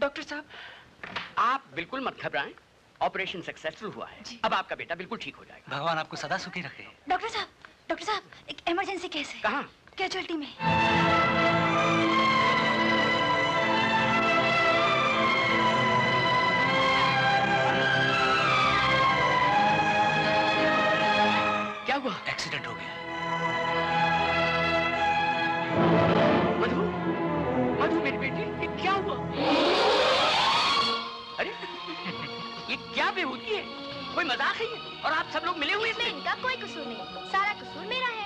Doctor साहब, आप बिल्कुल मत घबराएं, ऑपरेशन सक्सेसफुल हुआ है। अब आपका बेटा बिल्कुल ठीक हो जाएगा। भगवान आपको सदा सुखी रखे। डॉक्टर साहब, एक इमरजेंसी केस है। कहाँ? कैजुअल्टी में। क्या हुआ? एक्सीडेंट हो गया। मधु, मधु मेरी बेटी, ये क्या हुआ? अरे ये क्या बेहूदी है? कोई मजाक है ये? और आप सब लोग मिले हुए इसमें इनका कोई कसूर नहीं, सारा कसूर मेरा है।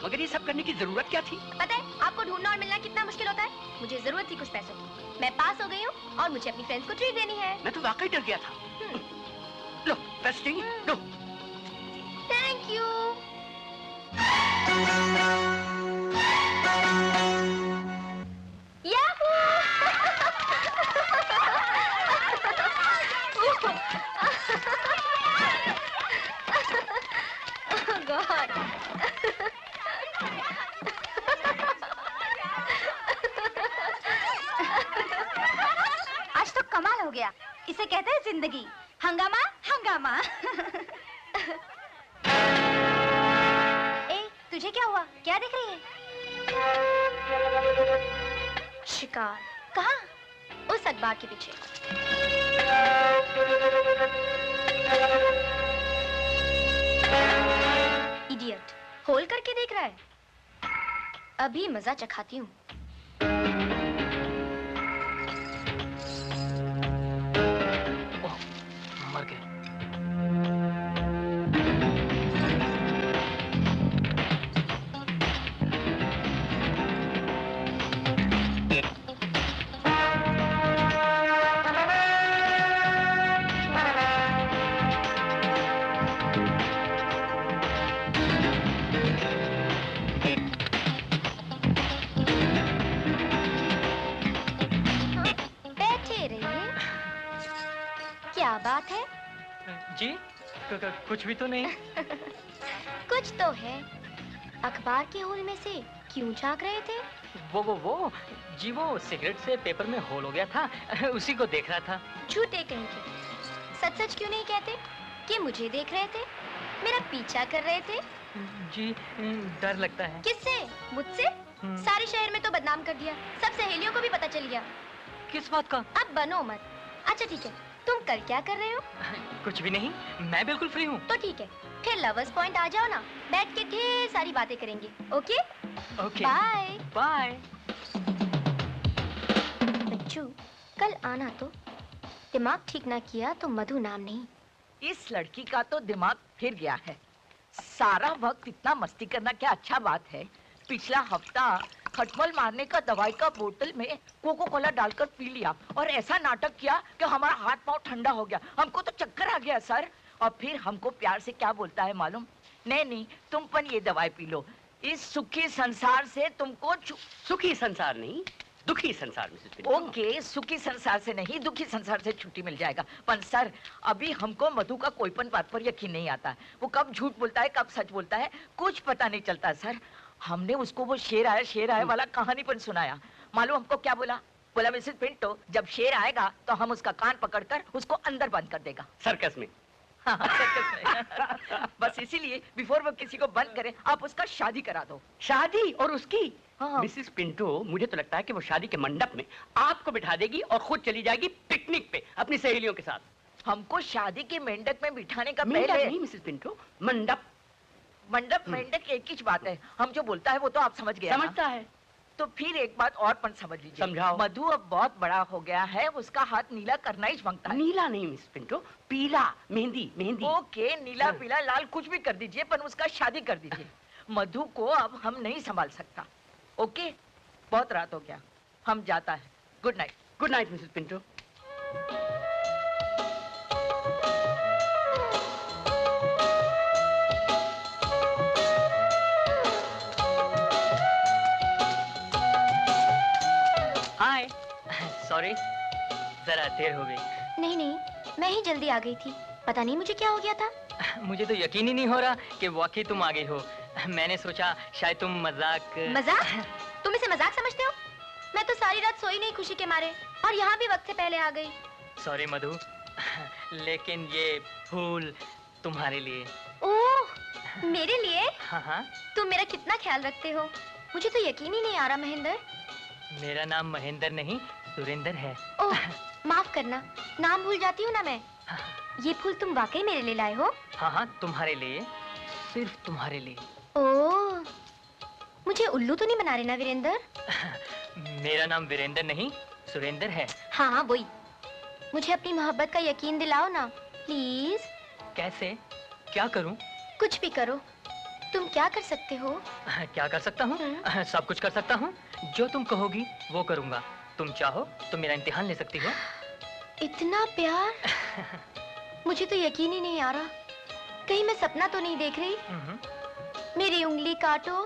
मगर ये सब करने की जरूरत क्या थी? पता है आपको ढूंढना और मिलना कितना मुश्किल होता है। मुझे जरूरत थी कुछ पैसों की, मैं पास हो गई हूँ और मुझे अपनी फ्रेंड्स को ट्रीट देनी है। मैं तो वाकई डर गया था। लो पैसे चाहिए? लो। Thank you. आज तो कमाल हो गया। इसे कहते हैं जिंदगी। हंगामा हंगामा। ए, तुझे क्या हुआ? क्या देख रही है? शिकार। कहाँ? उस अखबार के पीछे। इडियट, होल करके देख रहा है। अभी मजा चखाती हूँ। मर गए। क्या बात है? जी कुछ भी तो नहीं। कुछ तो है। अखबार के होल में से क्यों झांक रहे थे? वो जी वो सिगरेट से पेपर में होल हो गया था, उसी को देख रहा था। झूठे कहीं के। सच सच क्यों नहीं कहते कि मुझे देख रहे थे, मेरा पीछा कर रहे थे? जी डर लगता है। किससे? मुझसे? सारे शहर में तो बदनाम कर दिया, सब सहेलियों को भी पता चल गया। किस बात का? अब बनो मत। अच्छा ठीक है, तुम कल क्या कर रहे हो? कुछ भी नहीं, मैं बिल्कुल फ्री हूँ। तो ठीक है, फिर लवर्स पॉइंट आ जाओ ना, बैठ के ढेर सारी बातें करेंगे। ओके? ओके। बाय। बाय। बच्चू, कल आना तो। दिमाग ठीक ना किया तो मधु नाम नहीं। इस लड़की का तो दिमाग फिर गया है। सारा वक्त इतना मस्ती करना क्या अच्छा बात है। पिछला हफ्ता खटमल मारने का दवाई का बोतल में कोको कोला डालकर पी लिया और ऐसा नाटक किया कि हमारा हाथ पांव ठंडा हो गया। हमको तो चक्कर आ गया सर। और फिर हमको प्यार से क्या बोलता है मालूम? नहीं तुम पण ये दवाई पी लो, इस सुखी संसार से तुमको सुखी संसार नहीं, दुखी संसार में। ओके, सुखी संसार से नहीं, दुखी संसार से छुट्टी मिल जाएगा। पर सर अभी हमको मधु का कोईपन बात पर यकीन नहीं आता। वो कब झूठ बोलता है कब सच बोलता है कुछ पता नहीं चलता सर। हमने उसको वो शेर आया वाला कहानी पर सुनाया। मालूम हमको क्या बोला? बोला मिसेस पिंटो, जब शेर आएगा तो हम उसका कान पकड़कर उसको अंदर बंद कर देगा। सर्कस में। हाँ, सर्कस में। बस इसीलिए बिफोर वो किसी को बंद करे आप उसका शादी करा दो। शादी? और उसकी? हाँ। मिसेस पिंटो, मुझे तो लगता है कि वो शादी के मंडप में आपको बिठा देगी और खुद चली जाएगी पिकनिक पे अपनी सहेलियों के साथ। हमको शादी के मंडप में बिठाने का पहले नहीं मिसेस पिंटो, मंडप। मंडप मेंढक एक ही बात है। हम जो बोलता है वो तो आप समझ गए। समझता है तो फिर एक बात और पण समझ लीजिए। समझाओ। मधु अब बहुत बड़ा हो गया है, उसका हाथ नीला करना ही मांगता है। नीला नहीं मिस पिंटो, पीला। मेहंदी मेहंदी। ओके, नीला पीला लाल कुछ भी कर दीजिए, पर उसका शादी कर दीजिए। मधु को अब हम नहीं संभाल सकता। ओके, बहुत रात हो गया, हम जाता है। Good night. Good night Mrs Pinto. Hi, sorry जरा देर हो गई। नहीं, मैं ही जल्दी आ गई थी। पता नहीं मुझे क्या हो गया था। मुझे तो यकीन ही नहीं हो रहा कि वाकई तुम आ गई हो। मैंने सोचा शायद तुम मजाक। मजाक? तुम इसे मजाक समझते हो? मैं तो सारी सारी रात सोई नहीं खुशी के मारे और यहाँ भी वक्त से पहले आ गई। सॉरी मधु, लेकिन ये फूल तुम्हारे लिए। ओह, मेरे लिए? हाँ हाँ। तुम मेरा कितना ख्याल रखते हो, मुझे तो यकीन ही नहीं आ रहा महेंद्र। मेरा नाम महेंद्र नहीं सुरेंद्र है। ओह, माफ करना, नाम भूल जाती हूँ ना मैं। ये फूल तुम वाकई मेरे लिए लाए हो? हाँ हाँ, तुम्हारे लिए, सिर्फ तुम्हारे लिए। ओह, मुझे उल्लू तो नहीं बना रहे ना वीरेंद्र? मेरा नाम वीरेंद्र नहीं सुरेंद्र है। हाँ हाँ वही। मुझे अपनी मोहब्बत का यकीन दिलाओ ना प्लीज। कैसे, क्या करूं? कुछ भी करो। तुम क्या कर सकते हो? क्या कर सकता हूँ? सब कुछ कर सकता हूँ। जो तुम कहोगी वो करूँगा। तुम चाहो तो मेरा इम्तिहान ले सकती हो। इतना प्यार? मुझे तो यकीन ही नहीं आ रहा। कहीं मैं सपना तो नहीं देख रही? मेरी उंगली काटो।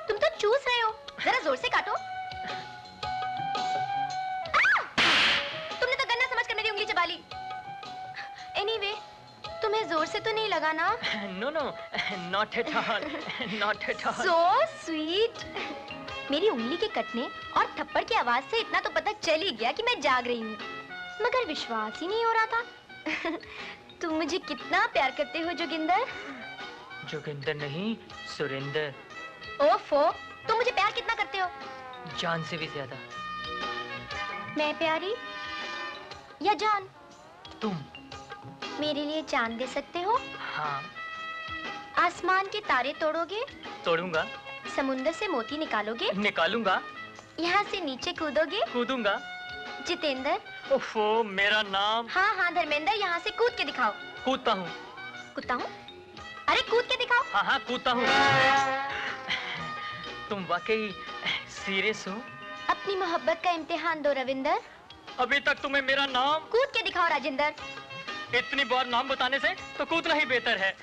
तुम तो चूस रहे हो, जरा जोर से काटो। तुमने तो गन्ना समझकर मेरी उंगली चबा ली। एनीवे, तुम्हें जोर से तो नहीं लगा ना? No no, not at all, not at all. So sweet. मेरी उंगली के कटने और थप्पड़ की आवाज से इतना तो पता चल ही गया कि मैं जाग रही हूँ, मगर विश्वास ही नहीं हो रहा था। तुम मुझे कितना प्यार करते हो जोगिंदर? जोगिंदर नहीं सुरेंद्र। ओफो, तुम मुझे प्यार कितना करते हो? जान से भी ज्यादा। मैं प्यारी या जान? तुम मेरे लिए जान दे सकते हो? हाँ। आसमान के तारे तोड़ोगे? तोड़ूंगा। समुंदर से मोती निकालोगे? निकालूंगा। यहाँ से नीचे कूदोगे? कूदूंगा। जितेंद्र। ओफो, मेरा नाम। हाँ हाँ धर्मेंद्र, यहाँ से कूद के दिखाओ। कूदता हूँ। कूदता हूँ? अरे कूद के दिखाओ। हाँ हाँ कूदता हूँ। तुम वाकई सीरियस हो? अपनी मोहब्बत का इम्तिहान दो रविंदर। अभी तक तुम्हें मेरा नाम। कूद के दिखाओ राजेंद्र। इतनी बार नाम बताने से तो कूदना ही बेहतर है।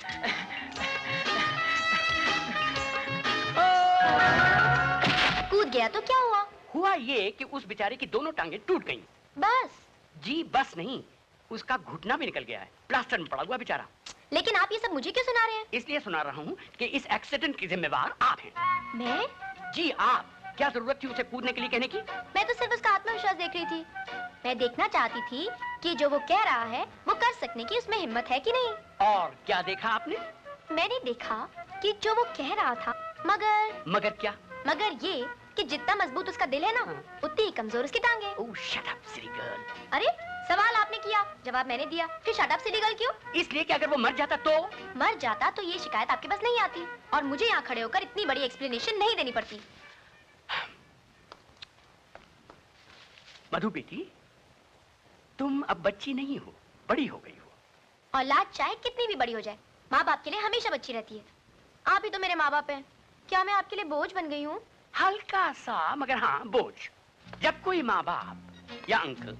कूद गया तो क्या हुआ? हुआ ये कि उस बेचारे की दोनों टांगे टूट गईं। बस? जी बस नहीं, उसका घुटना भी निकल गया है, प्लास्टर में पड़ा हुआ बेचारा। लेकिन आप ये सब मुझे क्यों सुना रहे हैं? इसलिए सुना रहा हूँ कि इस एक्सीडेंट की जिम्मेवार आप हैं। मैं? जी आप। क्या जरूरत थी उसे कूदने के लिए कहने की? मैं तो सिर्फ उसका आत्मविश्वास देख रही थी। मैं देखना चाहती थी कि जो वो कह रहा है वो कर सकने की उसमें हिम्मत है कि नहीं। और क्या देखा आपने? मैंने देखा कि जो वो कह रहा था, मगर क्या? मगर ये कि जितना मजबूत उसका दिल है ना, उतनी ही कमजोर उसकी टांगे। ओह शट अप सिली गर्ल। अरे सवाल आपने किया, जवाब मैंने दिया, फिर शट अप सिली गर्ल क्यों? इसलिए कि अगर वो मर जाता तो? मर जाता तो ये शिकायत आपके पास नहीं आती और मुझे यहाँ खड़े होकर इतनी बड़ी एक्सप्लेनेशन नहीं देनी पड़ती। मधु बेटी, तुम अब बच्ची नहीं हो, बड़ी हो गई हो। औलाद चाहे कितनी भी बड़ी हो जाए, माँ बाप के लिए हमेशा बच्ची रहती है। आप ही तो मेरे माँ बाप हैं। क्या मैं आपके लिए बोझ बन गई हूँ? हल्का सा, मगर हाँ बोझ। जब कोई माँ बाप या अंकल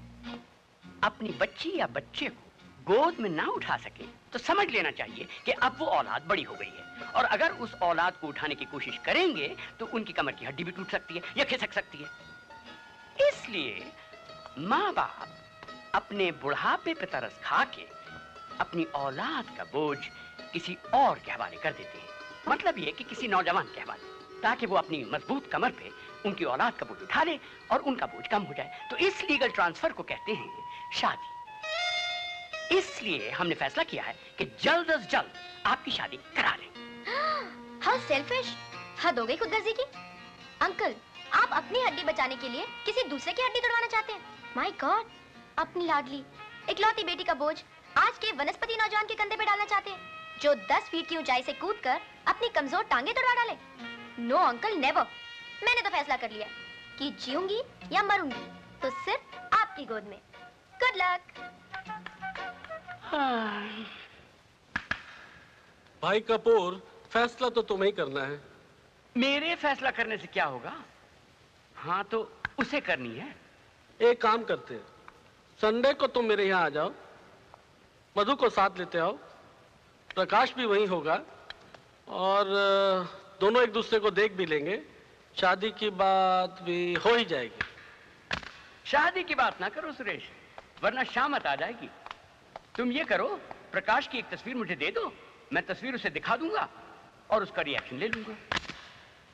अपनी बच्ची या बच्चे को गोद में ना उठा सके तो समझ लेना चाहिए कि अब वो औलाद बड़ी हो गई है, और अगर उस औलाद को उठाने की कोशिश करेंगे तो उनकी कमर की हड्डी भी टूट सकती है या खिसक सकती है। इसलिए माँ बाप अपने बुढ़ापे पे तरस खा के अपनी औलाद का बोझ किसी और के हवाले कर देते हैं। मतलब ये कि किसी नौजवान के हवाले, ताकि वो अपनी मजबूत कमर पे उनकी औलाद का बोझ उठा ले और उनका बोझ कम हो जाए। तो इस लीगल ट्रांसफर को कहते हैं शादी। इसलिए हमने फैसला किया है कि जल्द अज जल्द आपकी शादी करा लें। How selfish! हद हो गई खुदगर्जी की। अंकल, आप अपनी हड्डी बचाने के लिए किसी दूसरे की हड्डी तोड़वाना चाहते हैं? माय गॉड, अपनी लाडली इकलौती बेटी का बोझ आज के वनस्पति नौजवान के कंधे पे डालना चाहते हैं, जो 10 फीट की ऊंचाई से कूदकर अपनी कमजोर टांगे तोड़वा डाले। No uncle, never. मैंने तो फैसला कर लिया कि जीऊंगी या मरूंगी तो सिर्फ आपकी गोद में। Good luck. भाई कपूर, फैसला तो तुम्हें ही करना है। मेरे फैसला करने से क्या होगा? हाँ तो उसे करनी है। एक काम करते हैं, संडे को तुम मेरे यहाँ आ जाओ, मधु को साथ लेते आओ, प्रकाश भी वहीं होगा और दोनों एक दूसरे को देख भी लेंगे। शादी की बात भी हो ही जाएगी। शादी की बात ना करो सुरेश, वरना शामत आ जाएगी। तुम ये करो, प्रकाश की एक तस्वीर मुझे दे दो, मैं तस्वीर उसे दिखा दूंगा और उसका रिएक्शन ले लूंगा।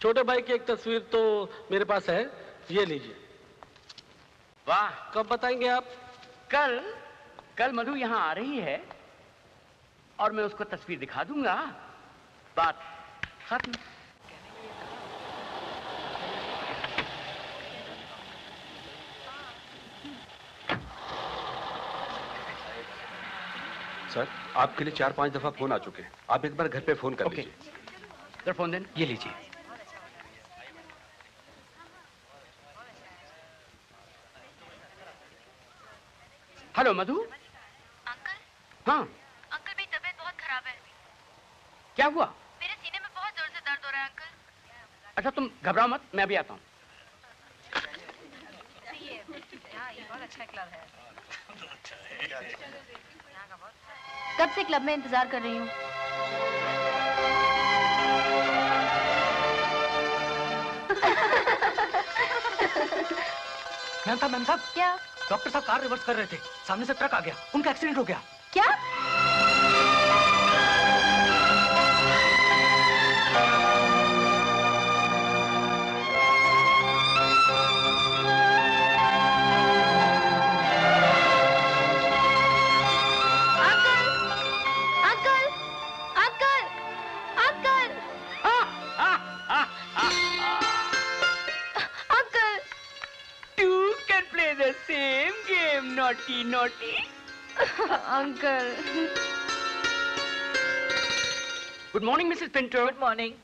छोटे भाई की एक तस्वीर तो मेरे पास है, ये लीजिए। वाह, कब बताएंगे आप? कल मधु यहाँ आ रही है और मैं उसको तस्वीर दिखा दूंगा, बात खत्म। सर, आपके लिए 4-5 दफा फोन आ चुके हैं। आप एक बार घर पे फोन कर लीजिए। सर फोन देन, ये लीजिए। हेलो मधु। अंकल? हाँ अंकल मेरी तबीयत बहुत खराब है। क्या हुआ? मेरे सीने में बहुत जोर से दर्द हो रहा है अंकल। अच्छा तुम घबराओ मत, मैं अभी आता हूँ। ये बहुत अच्छा क्लब है। कब से क्लब में इंतजार कर रही हूँ। मैम साहब क्या? डॉक्टर साहब कार रिवर्स कर रहे थे, सामने से ट्रक आ गया, उनका एक्सीडेंट हो गया। क्या? Naughty. Uncle. Good morning, Mrs. Pinto. Good morning.